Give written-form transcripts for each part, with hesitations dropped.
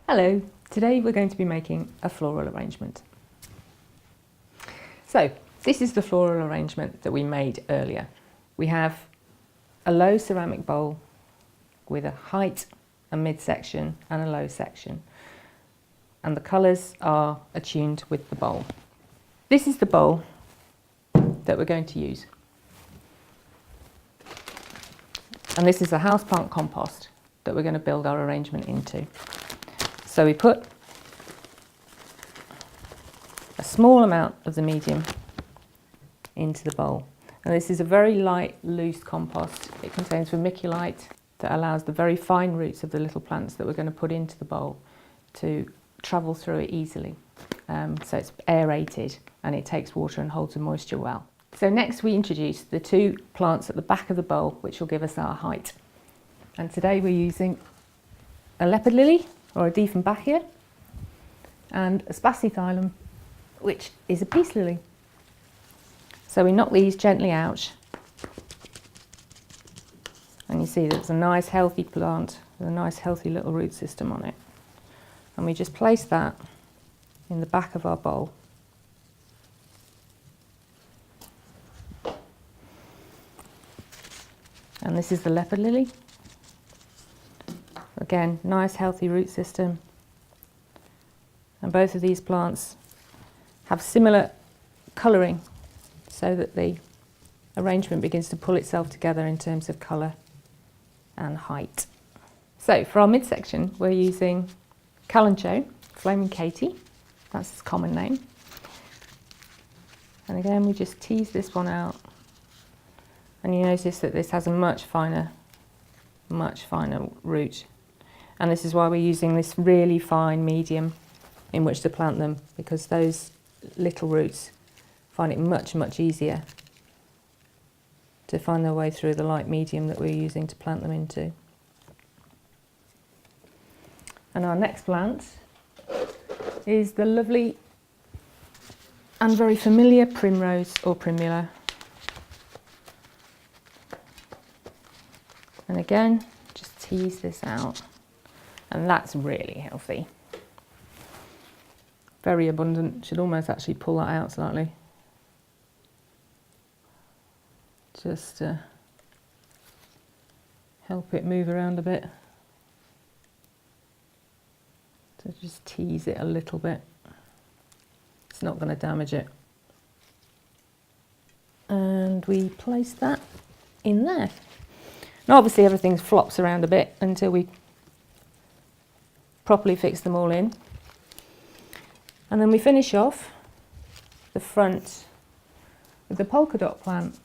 Hello, today we're going to be making a floral arrangement. So this is the floral arrangement that we made earlier. We have a low ceramic bowl with a height, a midsection and a low section, and the colours are attuned with the bowl. This is the bowl that we're going to use, and this is a houseplant compost that we're going to build our arrangement into. So we put a small amount of the medium into the bowl. And this is a very light, loose compost. It contains vermiculite that allows the very fine roots of the little plants that we're going to put into the bowl to travel through it easily. So it's aerated and it takes water and holds the moisture well. So next we introduce the two plants at the back of the bowl, which will give us our height. And today we're using a leopard lily, or a Dieffenbachia, and a spachythyllum, which is a peace lily. So we knock these gently out, and you see there's a nice healthy plant with a nice healthy little root system on it. And we just place that in the back of our bowl. And this is the leopard lily. Again, nice healthy root system, and both of these plants have similar colouring so that the arrangement begins to pull itself together in terms of colour and height. So for our midsection we're using Kalanchoe, Flaming Katie, that's its common name, and again we just tease this one out, and you notice that this has a much finer root. And this is why we're using this really fine medium in which to plant them, because those little roots find it much easier to find their way through the light medium that we're using to plant them into. And our next plant is the lovely and very familiar primrose or primula. And again, just tease this out. And that's really healthy. Very abundant. Should almost actually pull that out slightly. Just to help it move around a bit. So just tease it a little bit. It's not going to damage it. And we place that in there. Now obviously everything flops around a bit until we properly fix them all in, and then we finish off the front with the polka dot plant,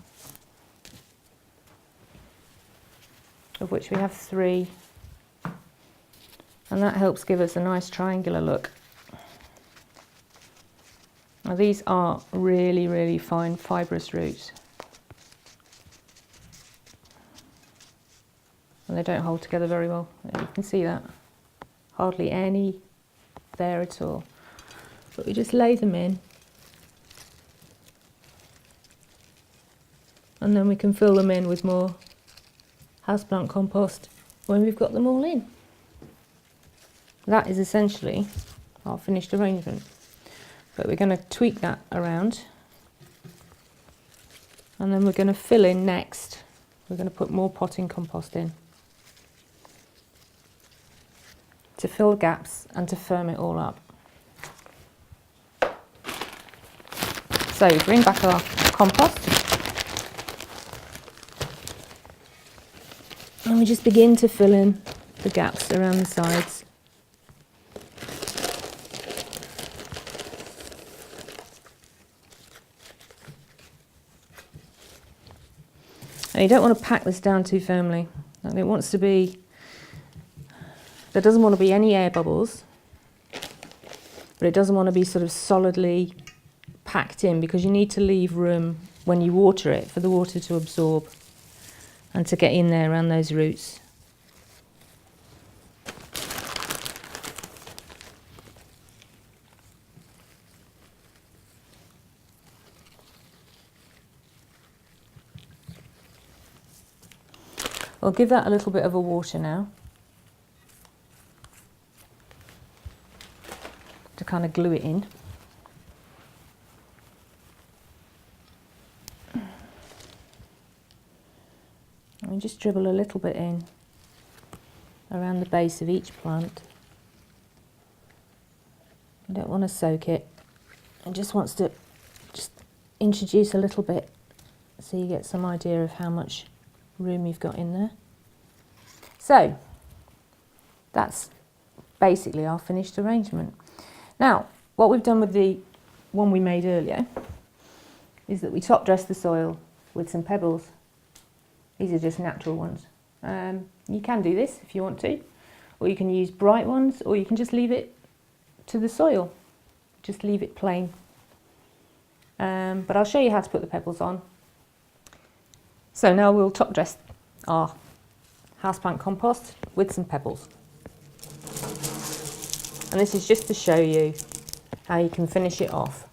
of which we have 3, and that helps give us a nice triangular look. Now these are really fine fibrous roots, and they don't hold together very well. You can see that. Hardly any there at all. But we just lay them in, and then we can fill them in with more houseplant compost when we've got them all in. That is essentially our finished arrangement. But we're going to tweak that around, and then we're going to fill in next. We're going to put more potting compost in to fill gaps and to firm it all up. So we bring back our compost, and we just begin to fill in the gaps around the sides. And you don't want to pack this down too firmly. And it wants to be, there doesn't want to be any air bubbles, but it doesn't want to be sort of solidly packed in, because you need to leave room when you water it for the water to absorb and to get in there around those roots. I'll give that a little bit of a water now. kind of glue it in. And just dribble a little bit in around the base of each plant. You don't want to soak it. It just wants to just introduce a little bit so you get some idea of how much room you've got in there. So that's basically our finished arrangement. Now, what we've done with the one we made earlier is that we top dressed the soil with some pebbles. These are just natural ones. You can do this if you want to, or you can use bright ones, or you can just leave it to the soil. Just leave it plain. But I'll show you how to put the pebbles on. So now we'll top dress our houseplant compost with some pebbles. And this is just to show you how you can finish it off.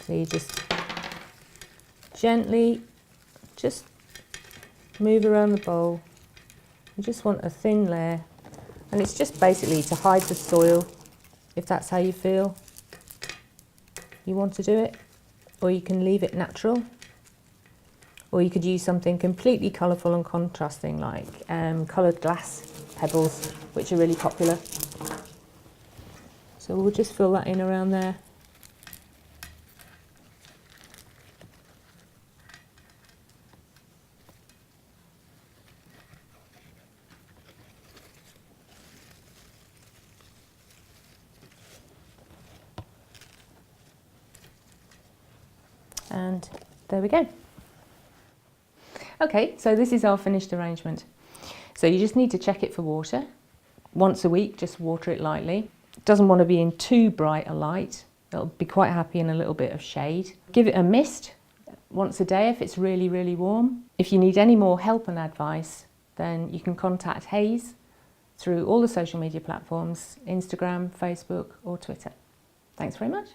So you just gently just move around the bowl. You just want a thin layer, and it's just basically to hide the soil, if that's how you feel you want to do it, or you can leave it natural, or you could use something completely colourful and contrasting like coloured glass pebbles, which are really popular. So we'll just fill that in around there. And there we go. Okay, so this is our finished arrangement. So you just need to check it for water. Once a week, just water it lightly. It doesn't want to be in too bright a light. It'll be quite happy in a little bit of shade. Give it a mist once a day if it's really, really warm. If you need any more help and advice, then you can contact Hayes through all the social media platforms, Instagram, Facebook or Twitter. Thanks very much.